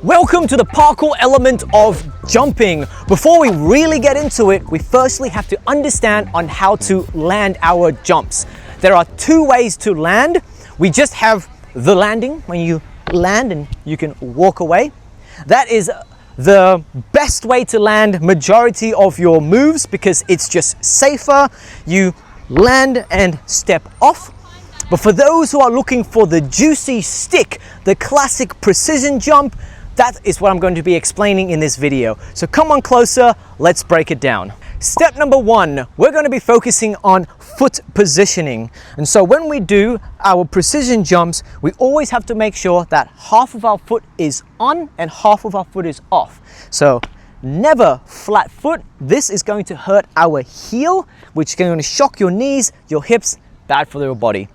Welcome to the parkour element of jumping. Before we really get into it, we firstly have to understand on how to land our jumps. There are two ways to land. We just have the landing, when you land and you can walk away. That is the best way to land majority of your moves because it's just safer. You land and step off. But for those who are looking for the juicy stick, the classic precision jump, that is what I'm going to be explaining in this video. So come on closer, let's break it down. Step number one, we're going to be focusing on foot positioning. And so when we do our precision jumps, we always have to make sure that half of our foot is on and half of our foot is off. So never flat foot. This is going to hurt our heel, which is going to shock your knees, your hips, bad for your body.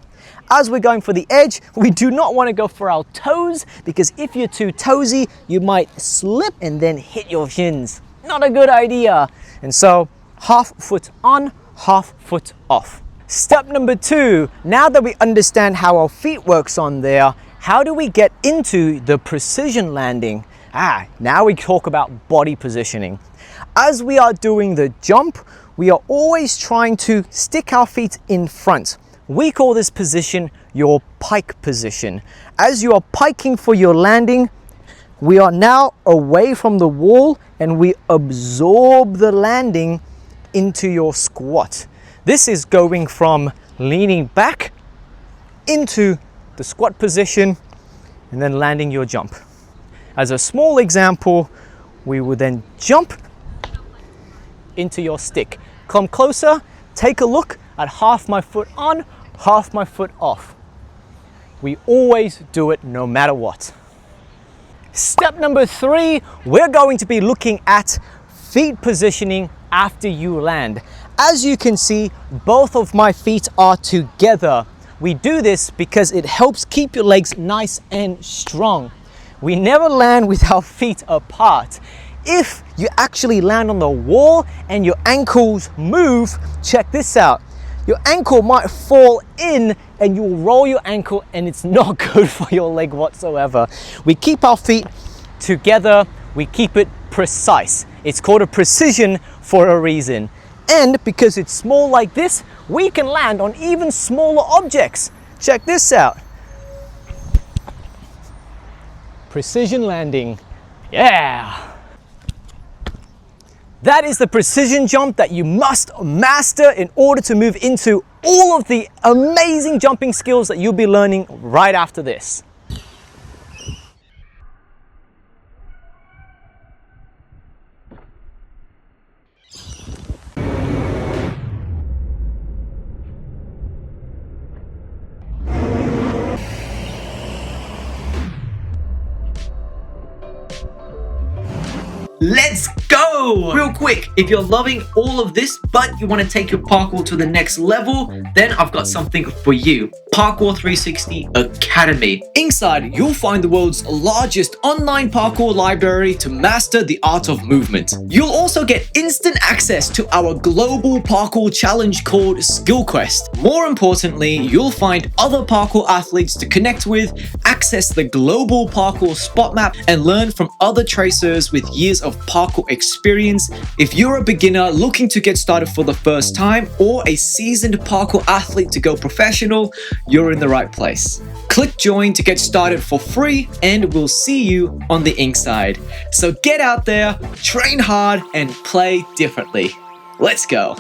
As we're going for the edge, we do not want to go for our toes because if you're too toesy, you might slip and then hit your shins. Not a good idea. And so half foot on, half foot off. Step number two, now that we understand how our feet works on there, how do we get into the precision landing? Now we talk about body positioning. As we are doing the jump, we are always trying to stick our feet in front. We call this position your pike position. As you are piking for your landing, we are now away from the wall and we absorb the landing into your squat. This is going from leaning back into the squat position and then landing your jump. As a small example, we will then jump into your stick. Come closer, take a look at half my foot on, half my foot off. We always do it no matter what. Step number three, we're going to be looking at feet positioning after you land. As you can see, both of my feet are together. We do this because it helps keep your legs nice and strong. We never land with our feet apart. If you actually land on the wall and your ankles move, check this out. Your ankle might fall in and you'll roll your ankle and it's not good for your leg whatsoever. We keep our feet together, we keep it precise. It's called a precision for a reason. And because it's small like this, we can land on even smaller objects. Check this out. Precision landing. Yeah! That is the precision jump that you must master in order to move into all of the amazing jumping skills that you'll be learning right after this. Let's go! Real quick, if you're loving all of this but you want to take your parkour to the next level, then I've got something for you. Parkour360 Academy. Inside, you'll find the world's largest online parkour library to master the art of movement. You'll also get instant access to our global parkour challenge called Skill Quest. More importantly, you'll find other parkour athletes to connect with, access the global parkour spot map, and learn from other tracers with years of parkour experience. If you're a beginner looking to get started for the first time or a seasoned parkour athlete to go professional, you're in the right place. Click join to get started for free and we'll see you on the inside. So get out there, train hard and play differently. Let's go.